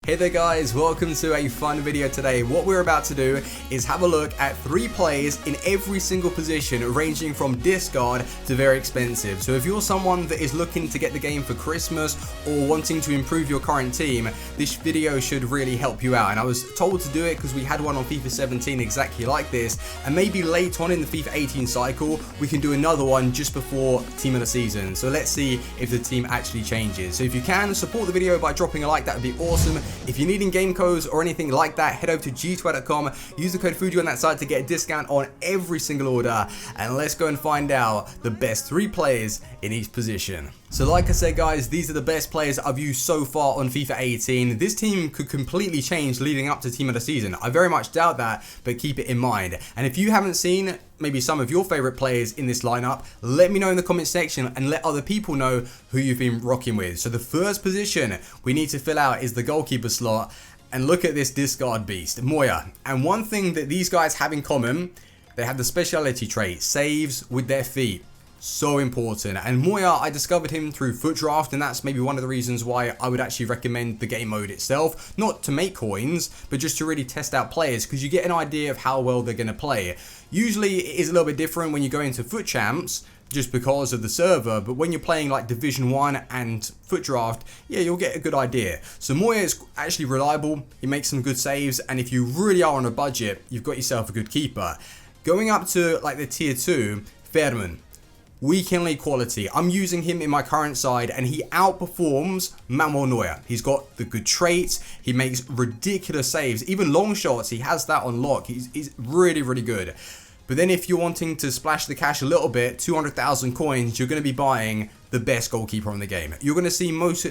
Hey there guys, welcome to a fun video today. What we're about to do is have a look at 3 players in every single position, ranging from discard to very expensive. So if you're someone that is looking to get the game for Christmas or wanting to improve your current team, this video should really help you out. And I was told to do it because we had one on FIFA 17 exactly like this, and maybe later on in the FIFA 18 cycle we can do another one just before team of the season. So let's see if the team actually changes. So if you can, support the video by dropping a like, that would be awesome. If you're needing game codes or anything like that, head over to g2a.com, use the code FUJI on that site to get a discount on every single order, and let's go and find out the best 3 players in each position. So like I said guys, these are the best players I've used so far on FIFA 18. This team could completely change leading up to team of the season. I very much doubt that, but keep it in mind. And if you haven't seen maybe some of your favorite players in this lineup, let me know in the comment section and let other people know who you've been rocking with. So the first position we need to fill out is the goalkeeper slot, and look at this discard beast, Moya. And one thing that these guys have in common, they have the speciality trait, saves with their feet. So important. And Moya, I discovered him through Foot Draft, and that's maybe one of the reasons why I would actually recommend the game mode itself, not to make coins, but just to really test out players, because you get an idea of how well they're going to play. Usually it is a little bit different when you go into Foot Champs, just because of the server, but when you're playing like Division 1 and Foot Draft, yeah, you'll get a good idea. So Moya is actually reliable, he makes some good saves, and if you really are on a budget, you've got yourself a good keeper. Going up to like the tier 2, Fairman. Weekend league quality. I'm using him in my current side and he outperforms Manuel Neuer. He's got the good traits, he makes ridiculous saves, even long shots, he has that on lock. He's really, really good. But then if you're wanting to splash the cash a little bit, 200,000 coins, you're going to be buying the best goalkeeper in the game. You're going to see most,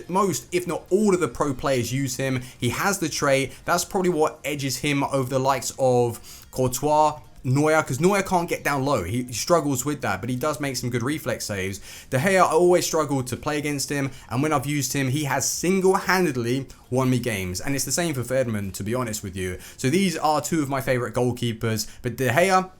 if not all of the pro players use him. He has the trait. That's probably what edges him over the likes of Courtois, Neuer, because Neuer can't get down low. He struggles with that, but he does make some good reflex saves. De Gea, I always struggled to play against him, and when I've used him, he has single-handedly won me games. And it's the same for Ferdinand, to be honest with you. So these are 2 of my favorite goalkeepers, but De Gea,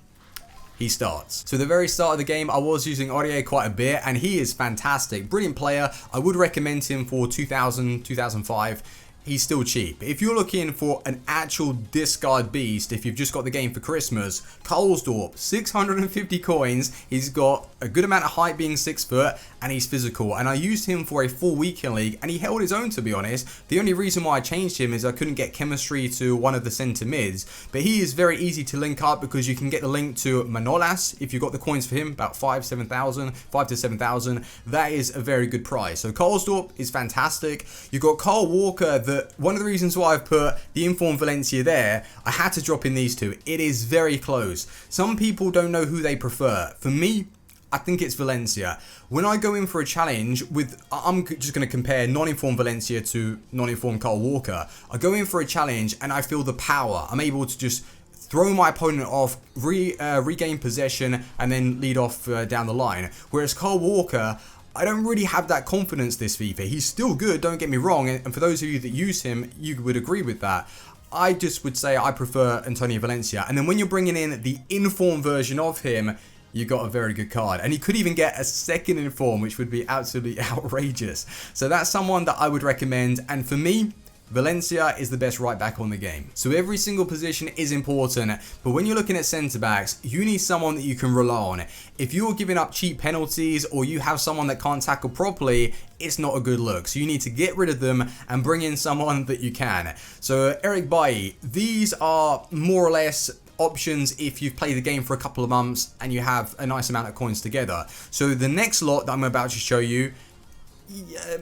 he starts. So the very start of the game, I was using Aurier quite a bit, and he is fantastic. Brilliant player. I would recommend him for 2000, 2005. He's still cheap. If you're looking for an actual discard beast, if you've just got the game for Christmas, Kohlsdorp, 650 coins. He's got a good amount of height, being 6 foot, and he's physical. And I used him for a full weekend league, and he held his own, to be honest. The only reason why I changed him is I couldn't get chemistry to one of the center mids. But he is very easy to link up because you can get the link to Manolas if you've got the coins for him, about 5 to 7,000. That is a very good price. So Kohlsdorp is fantastic. You've got Kyle Walker, one of the reasons why I've put the Informed Valencia there, I had to drop in these 2. It is very close. Some people don't know who they prefer. For me, I think it's Valencia. When I go in for a challenge with, I'm just going to compare non-informed Valencia to non-informed Kyle Walker. I go in for a challenge and I feel the power. I'm able to just throw my opponent off, regain possession, and then lead off down the line. Whereas Kyle Walker, I don't really have that confidence this FIFA. He's still good, don't get me wrong, and for those of you that use him, you would agree with that. I just would say I prefer Antonio Valencia. And then when you're bringing in the informed version of him, you got a very good card. And he could even get a second inform, which would be absolutely outrageous. So that's someone that I would recommend. And for me, Valencia is the best right back on the game. So every single position is important, but when you're looking at centre backs, you need someone that you can rely on. If you're giving up cheap penalties or you have someone that can't tackle properly, it's not a good look. So you need to get rid of them and bring in someone that you can. So Eric Bailly, these are more or less options if you've played the game for a couple of months and you have a nice amount of coins together. So the next lot that I'm about to show you,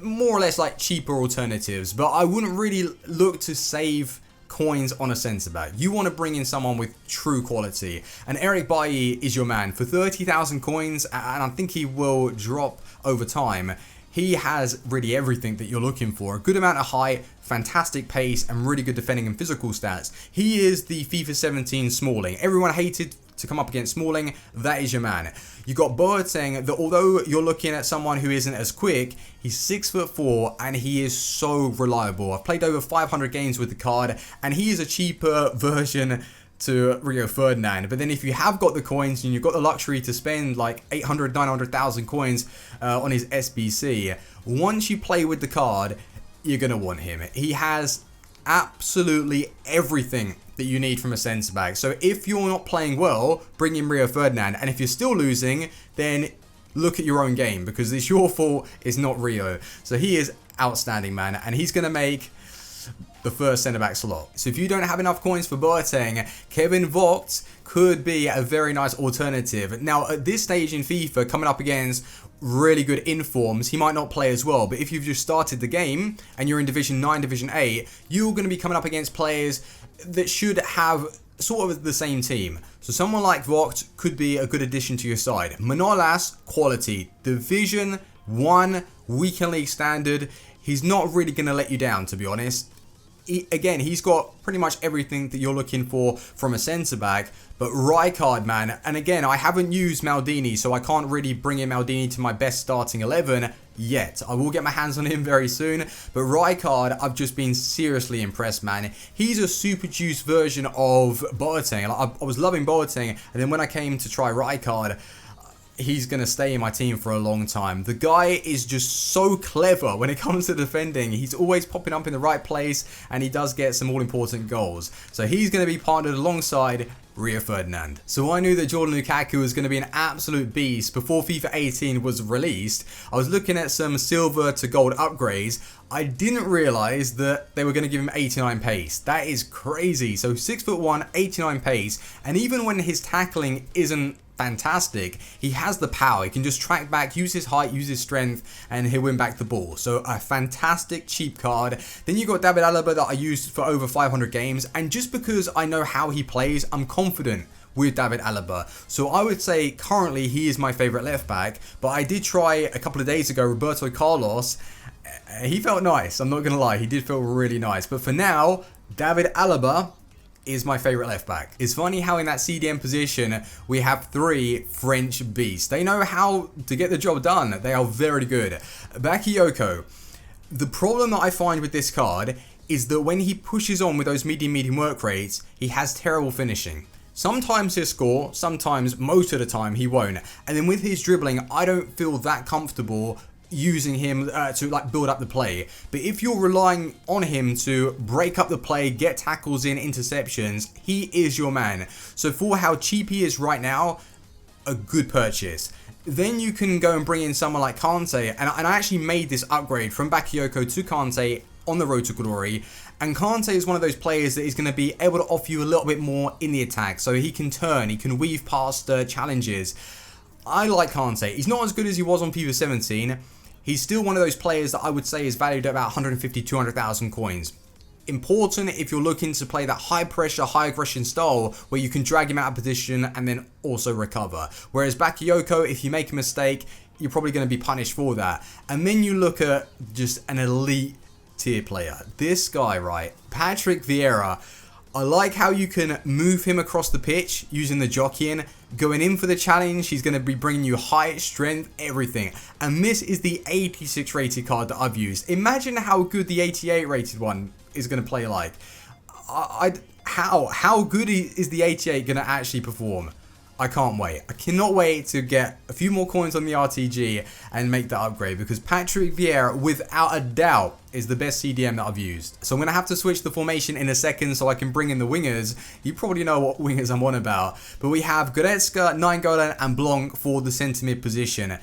more or less like cheaper alternatives, but I wouldn't really look to save coins on a centre back. You want to bring in someone with true quality, and Eric Bailly is your man for 30,000 coins, and I think he will drop over time. He has really everything that you're looking for. A good amount of height, fantastic pace, and really good defending and physical stats. He is the FIFA 17 Smalling. Everyone hated to come up against Smalling. That is your man. You got Boateng, that although you're looking at someone who isn't as quick, he's 6'4" and he is so reliable. I've played over 500 games with the card, and he is a cheaper version to Rio Ferdinand. But then if you have got the coins and you've got the luxury to spend like 800, 900,000 coins on his SBC, once you play with the card, you're going to want him. He has absolutely everything that you need from a centre back. So if you're not playing well, bring in Rio Ferdinand, and if you're still losing, then look at your own game, because it's your fault, it's not Rio. So he is outstanding, man, and he's going to make the first centre-back slot. So if you don't have enough coins for Boateng, Kevin Vogt could be a very nice alternative. Now, at this stage in FIFA, coming up against really good informs, he might not play as well, but if you've just started the game and you're in Division 9, Division 8, you're going to be coming up against players that should have sort of the same team. So someone like Vogt could be a good addition to your side. Manolas, quality. Division 1, weekend league standard. He's not really going to let you down, to be honest. Again, he's got pretty much everything that you're looking for from a centre-back. But Rijkaard, man, and again, I haven't used Maldini, so I can't really bring in Maldini to my best starting 11 yet. I will get my hands on him very soon. But Rijkaard, I've just been seriously impressed, man. He's a super juice version of Boateng. Like, I was loving Boateng, and then when I came to try Rijkaard, he's going to stay in my team for a long time. The guy is just so clever when it comes to defending. He's always popping up in the right place, and he does get some all-important goals. So he's going to be partnered alongside Rio Ferdinand. So I knew that Jordan Lukaku was going to be an absolute beast before FIFA 18 was released. I was looking at some silver to gold upgrades. I didn't realise that they were going to give him 89 pace. That is crazy. So 6'1", 89 pace, and even when his tackling isn't fantastic, he has the power. He can just track back, use his height, use his strength, and he'll win back the ball. So a fantastic cheap card. Then you got David Alaba that I used for over 500 games, and just because I know how he plays, I'm confident with David Alaba. So I would say currently he is my favourite left back, but I did try a couple of days ago Roberto Carlos. He felt nice, I'm not going to lie, he did feel really nice. But for now, David Alaba is my favourite left back. It's funny how in that CDM position we have 3 French beasts. They know how to get the job done. They are very good. Bakayoko. The problem that I find with this card is that when he pushes on with those medium work rates, he has terrible finishing. Sometimes he'll score, sometimes, most of the time, he won't. And then with his dribbling, I don't feel that comfortable using him to like build up the play. But if you're relying on him to break up the play, get tackles in, interceptions, he is your man. So for how cheap he is right now, a good purchase. Then you can go and bring in someone like Kante, and I actually made this upgrade from Bakayoko to Kante on the road to glory. And Kante is one of those players that is going to be able to offer you a little bit more in the attack. So he can turn, he can weave past challenges. I like Kante. He's not as good as he was on FIFA 17. He's still one of those players that I would say is valued at about 150, 200,000 coins. Important if you're looking to play that high pressure, high aggression style where you can drag him out of position and then also recover. Whereas Bakayoko, if you make a mistake, you're probably going to be punished for that. And then you look at just an elite tier player. This guy, right? Patrick Vieira. I like how you can move him across the pitch using the jockeying. Going in for the challenge, he's going to be bringing you height, strength, everything. And this is the 86 rated card that I've used. Imagine how good the 88 rated one is going to play like. How good is the 88 going to actually perform? I can't wait. I cannot wait to get a few more coins on the RTG and make that upgrade, because Patrick Vieira, without a doubt, is the best CDM that I've used. So I'm going to have to switch the formation in a second so I can bring in the wingers. You probably know what wingers I'm on about. But we have Goretzka, Nainggolan and Blanc for the centre mid position.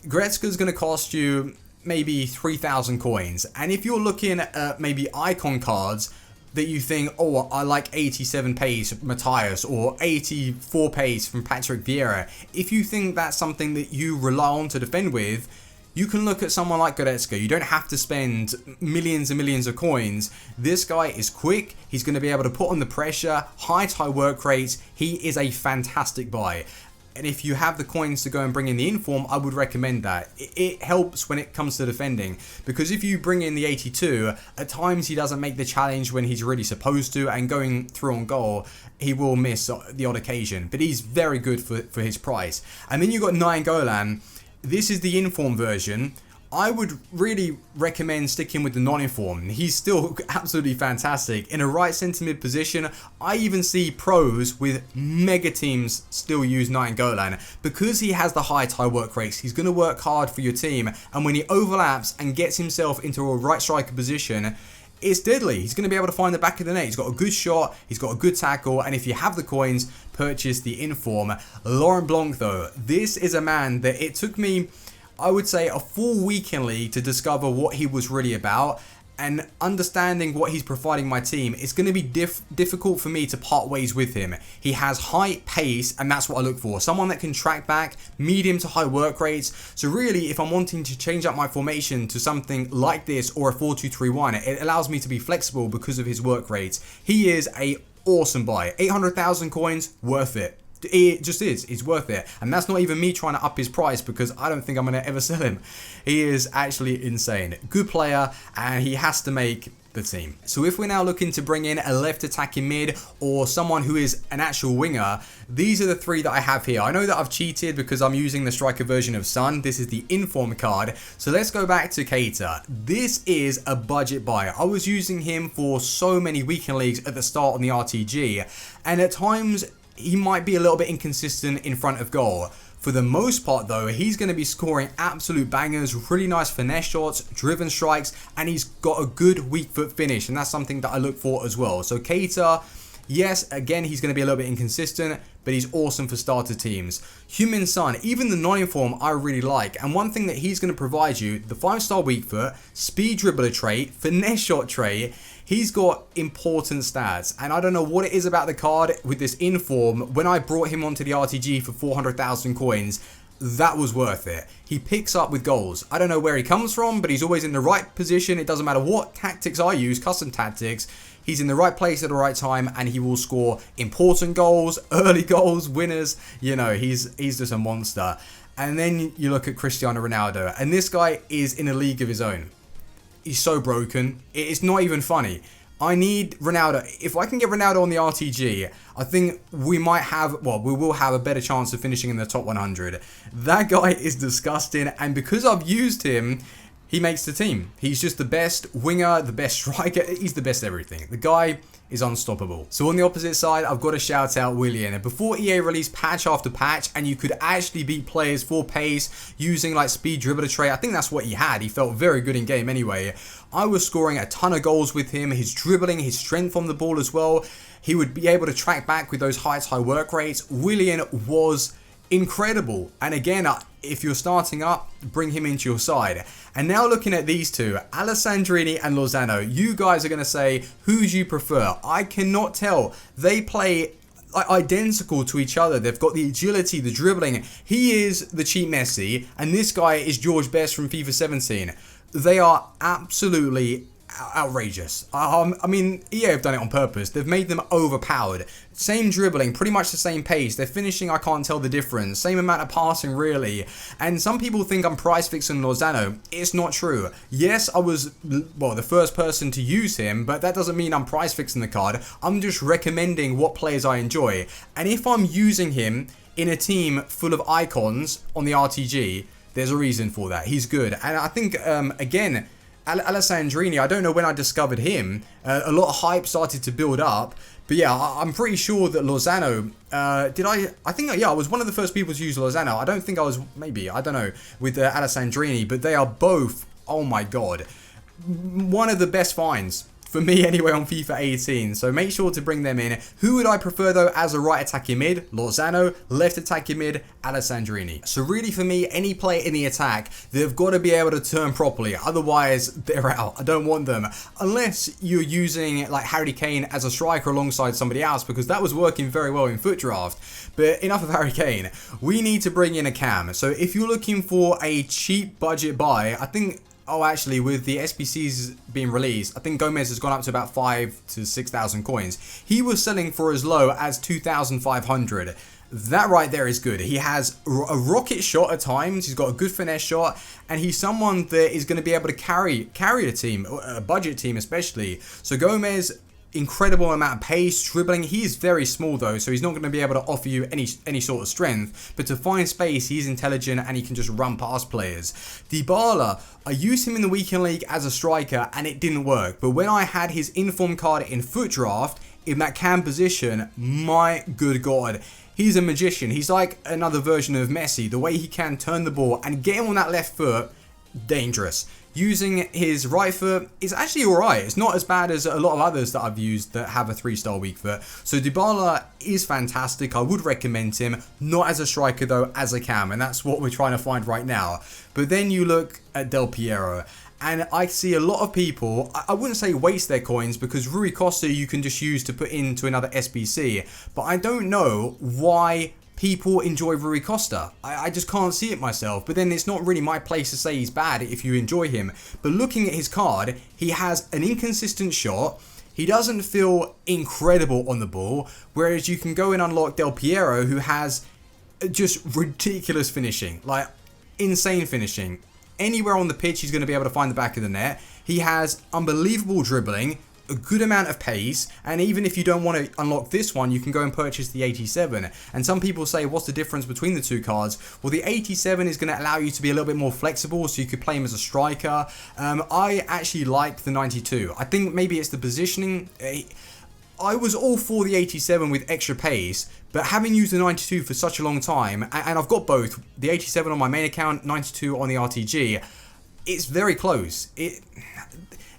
Goretzka is going to cost you maybe 3,000 coins. And if you're looking at maybe icon cards that you think, oh, I like 87 pace Matthias or 84 pace from Patrick Vieira, if you think that's something that you rely on to defend with, you can look at someone like Goretzka. You don't have to spend millions and millions of coins. This guy is quick. He's going to be able to put on the pressure, high work rates. He is a fantastic buy. And if you have the coins to go and bring in the inform, I would recommend that. It helps when it comes to defending, because if you bring in the 82, at times he doesn't make the challenge when he's really supposed to, and going through on goal, he will miss the odd occasion. But he's very good for his price. And then you got Nainggolan. This is the inform version. I would really recommend sticking with the non-inform. He's still absolutely fantastic. In a right centre mid position, I even see pros with mega teams still use Nainggolan. Because he has the high work rates, he's going to work hard for your team. And when he overlaps and gets himself into a right striker position, it's deadly. He's going to be able to find the back of the net. He's got a good shot. He's got a good tackle. And if you have the coins, purchase the inform. Laurent Blanc, though, this is a man that it took me, I would say, a full week in league to discover what he was really about. And understanding what he's providing my team, it's going to be difficult for me to part ways with him. He has high pace, and that's what I look for. Someone that can track back, medium to high work rates. So really, if I'm wanting to change up my formation to something like this or a 4-2-3-1, it allows me to be flexible because of his work rates. He is a awesome buy. 800,000 coins, worth it. It just is. It's worth it. And that's not even me trying to up his price, because I don't think I'm going to ever sell him. He is actually insane. Good player, and he has to make the team. So if we're now looking to bring in a left attacking mid or someone who is an actual winger, these are the three that I have here. I know that I've cheated because I'm using the striker version of Son. This is the inform card. So let's go back to Keita. This is a budget buy. I was using him for so many weekend leagues at the start on the RTG, and at times he might be a little bit inconsistent in front of goal. For the most part though, he's going to be scoring absolute bangers, really nice finesse shots, driven strikes, and he's got a good weak foot finish, and that's something that I look for as well. So Keita, yes, again, he's going to be a little bit inconsistent, but he's awesome for starter teams. Heung-min Son, even the non-inform, I really like. And one thing that he's going to provide you, the 5-star weak foot, speed dribbler trait, finesse shot trait, he's got important stats. And I don't know what it is about the card with this inform. When I brought him onto the RTG for 400,000 coins, that was worth it. He picks up with goals. I don't know where he comes from, but he's always in the right position. It doesn't matter what tactics I use, custom tactics. He's in the right place at the right time, and he will score important goals, early goals, winners. You know, he's just a monster. And then you look at Cristiano Ronaldo, and this guy is in a league of his own. He's so broken. It's not even funny. I need Ronaldo. If I can get Ronaldo on the RTG, I think we might have, well, we will have a better chance of finishing in the top 100. That guy is disgusting, and because I've used him, he makes the team. He's just the best winger, the best striker. He's the best everything. The guy is unstoppable. So on the opposite side, I've got to shout out Willian. Before EA released patch after patch, and you could actually beat players for pace using like speed dribbler trait. I think that's what he had. He felt very good in game anyway. I was scoring a ton of goals with him. His dribbling, his strength on the ball as well. He would be able to track back with those high work rates. Willian was incredible. And again, if you're starting up, bring him into your side. And now looking at these two, Alessandrini and Lozano, you guys are going to say, who do you prefer? I cannot tell. They play identical to each other. They've got the agility, the dribbling. He is the cheap Messi, and this guy is George Best from FIFA 17. They are absolutely outrageous. I mean, EA have done it on purpose. They've made them overpowered. Same dribbling, pretty much the same pace. They're finishing, I can't tell the difference. Same amount of passing, really. And some people think I'm price fixing Lozano. It's not true. Yes, I was, well, the first person to use him, but that doesn't mean I'm price fixing the card. I'm just recommending what players I enjoy. And if I'm using him in a team full of icons on the RTG, there's a reason for that. He's good. And I think, again, Alessandrini, I don't know when I discovered him. A lot of hype started to build up. But yeah, I'm pretty sure that Lozano, I think, yeah, I was one of the first people to use Lozano. I don't think I was, maybe, I don't know, with Alessandrini. But they are both, oh my god, one of the best finds. For me anyway on FIFA 18, so make sure to bring them in. Who would I prefer though as a right attacking mid? Lozano. Left attacking mid? Alessandrini. So really for me, any player in the attack, they've got to be able to turn properly, otherwise they're out. I don't want them. Unless you're using like Harry Kane as a striker alongside somebody else, because that was working very well in FUT Draft. But enough of Harry Kane. We need to bring in a cam. So if you're looking for a cheap budget buy, I think, oh, actually, with the SBCs being released, I think Gomez has gone up to about 5,000 to 6,000 coins. He was selling for as low as 2,500. That right there is good. He has a rocket shot at times. He's got a good finesse shot, and he's someone that is going to be able to carry a team, a budget team especially. So Gomez, incredible amount of pace, dribbling. He is very small though, so he's not going to be able to offer you any sort of strength. But to find space, he's intelligent and he can just run past players. Dybala, I used him in the weekend league as a striker and it didn't work. But when I had his inform card in FUT Draft, in that cam position, my good god, he's a magician. He's like another version of Messi. The way he can turn the ball and get him on that left foot, dangerous. using his right foot is actually alright. It's not as bad as a lot of others that I've used that have a 3-star weak foot. So Dybala is fantastic. I would recommend him, not as a striker though, as a cam, and that's what we're trying to find right now. But then you look at Del Piero, and I see a lot of people, I wouldn't say waste their coins, because Rui Costa you can just use to put into another SBC, but I don't know why people enjoy Rui Costa. I just can't see it myself, but then it's not really my place to say he's bad if you enjoy him. But looking at his card, he has an inconsistent shot, he doesn't feel incredible on the ball, whereas you can go and unlock Del Piero, who has just ridiculous finishing, like insane finishing. Anywhere on the pitch he's going to be able to find the back of the net. He has unbelievable dribbling, a good amount of pace, and even if you don't want to unlock this one, you can go and purchase the 87. And some people say, what's the difference between the two cards? Well, the 87 is going to allow you to be a little bit more flexible, so you could play him as a striker. I actually like the 92. I think maybe it's the positioning. I was all for the 87 with extra pace, but having used the 92 for such a long time, and I've got both, the 87 on my main account, 92 on the RTG, it's very close.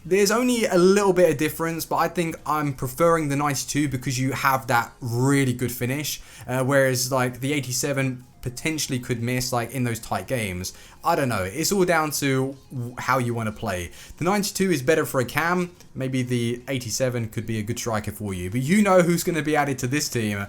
There's only a little bit of difference, but I think I'm preferring the 92 because you have that really good finish, whereas like the 87 potentially could miss like in those tight games. I don't know, it's all down to how you want to play. The 92 is better for a cam, maybe the 87 could be a good striker for you, but you know who's going to be added to this team.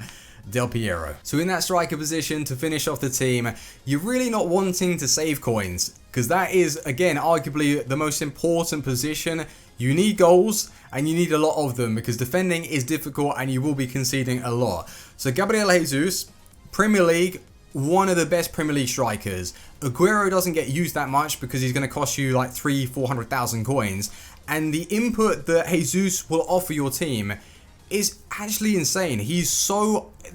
Del Piero. So in that striker position to finish off the team, you're really not wanting to save coins, because that is again arguably the most important position. You need goals and you need a lot of them, because defending is difficult and you will be conceding a lot. So Gabriel Jesus, Premier League, one of the best Premier League strikers. Aguero doesn't get used that much because he's going to cost you like 300,000-400,000 coins, and the input that Jesus will offer your team is actually insane.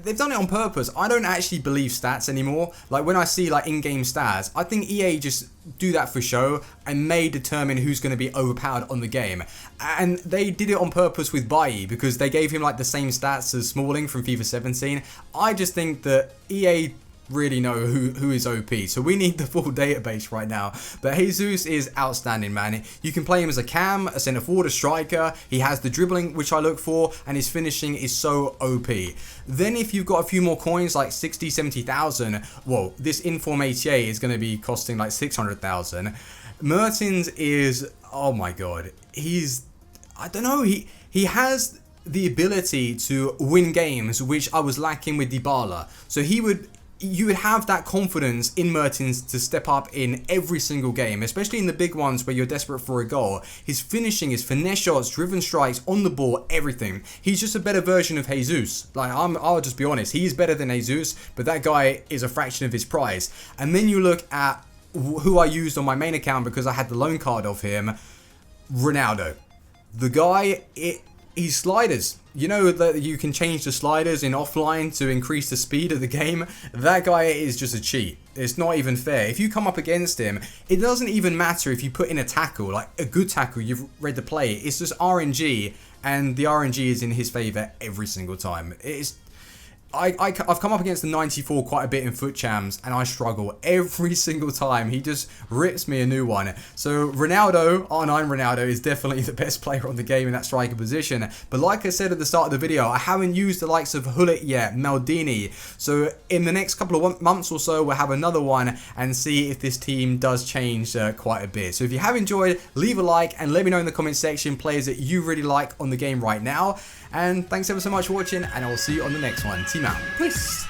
They've done it on purpose. I don't actually believe stats anymore. Like when I see like in-game stats, I think EA just do that for show and may determine who's going to be overpowered on the game. And they did it on purpose with Bailly because they gave him like the same stats as Smalling from FIFA 17. I just think that EA really know who is OP, so we need the full database right now. But Jesus is outstanding, man. You can play him as a cam, a centre forward, a striker. He has the dribbling which I look for, and his finishing is so OP. Then if you've got a few more coins like 60, 70,000, well, this Inform 88 is going to be costing like 600,000. Mertens is, oh my god, I don't know, he has the ability to win games which I was lacking with Dybala. So you would have that confidence in Mertens to step up in every single game, especially in the big ones where you're desperate for a goal. His finishing, his finesse shots, driven strikes, on the ball, everything. He's just a better version of Jesus. Like, I'll just be honest, he's better than Jesus, but that guy is a fraction of his price. And then you look at who I used on my main account because I had the loan card of him, Ronaldo. The guy, he's sliders. You know that you can change the sliders in offline to increase the speed of the game? That guy is just a cheat. It's not even fair. If you come up against him, it doesn't even matter if you put in a tackle, like a good tackle, you've read the play. It's just RNG, and the RNG is in his favour every single time. I've come up against the 94 quite a bit in foot champs, and I struggle every single time. He just rips me a new one. So Ronaldo, R9 Ronaldo, is definitely the best player on the game in that striker position. But like I said at the start of the video, I haven't used the likes of Hullet yet, Maldini. So in the next couple of months or so, we'll have another one and see if this team does change quite a bit. So if you have enjoyed, leave a like and let me know in the comment section players that you really like on the game right now. And thanks ever so much for watching, and I will see you on the next one. Team out. Peace.